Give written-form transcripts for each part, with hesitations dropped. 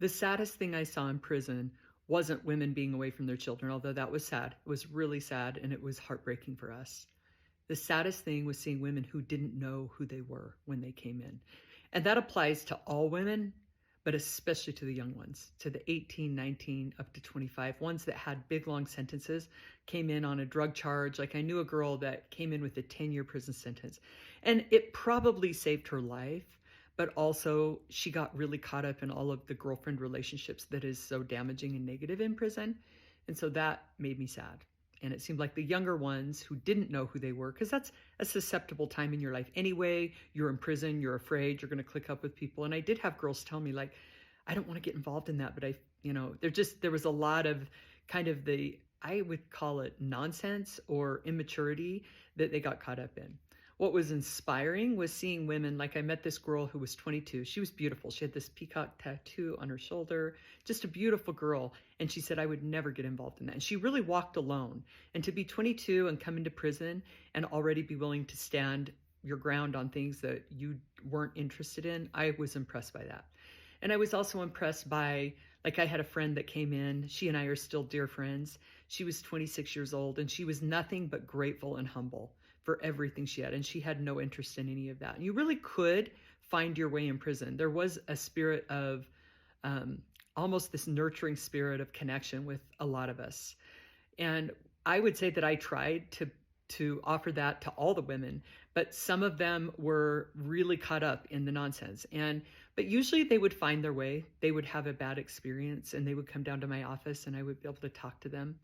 The saddest thing I saw in prison wasn't women being away from their children, although that was sad. It was really sad and it was heartbreaking for us. The saddest thing was seeing women who didn't know who they were when they came in. And that applies to all women, but especially to the young ones, to the 18, 19, up to 25, ones that had big, long sentences, came in on a drug charge. Like I knew a girl that came in with a 10-year prison sentence, and it probably saved her life, but also she got really caught up in all of the girlfriend relationships that is so damaging and negative in prison. And so that made me sad. And it seemed like the younger ones who didn't know who they were, because that's a susceptible time in your life anyway. You're in prison, you're afraid, you're going to click up with people. And I did have girls tell me, like, I don't want to get involved in that, but there was a lot of kind of I would call it nonsense or immaturity that they got caught up in. What was inspiring was seeing women, like I met this girl who was 22. She was beautiful. She had this peacock tattoo on her shoulder, just a beautiful girl. And she said, I would never get involved in that. And she really walked alone. And to be 22 and come into prison and already be willing to stand your ground on things that you weren't interested in, I was impressed by that. And I was also impressed by, like I had a friend that came in. She and I are still dear friends. She was 26 years old and she was nothing but grateful and humble for everything she had. And she had no interest in any of that. And you really could find your way in prison. There was a spirit of almost this nurturing spirit of connection with a lot of us. And I would say that I tried to offer that to all the women, but some of them were really caught up in the nonsense. But usually they would find their way. They would have a bad experience and they would come down to my office and I would be able to talk to them.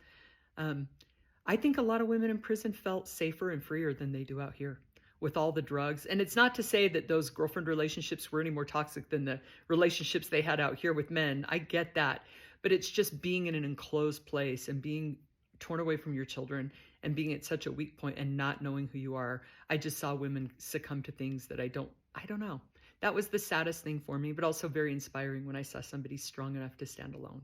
I think a lot of women in prison felt safer and freer than they do out here with all the drugs. And it's not to say that those girlfriend relationships were any more toxic than the relationships they had out here with men. I get that. But it's just being in an enclosed place and being torn away from your children and being at such a weak point and not knowing who you are. I just saw women succumb to things that I don't know. That was the saddest thing for me, but also very inspiring when I saw somebody strong enough to stand alone.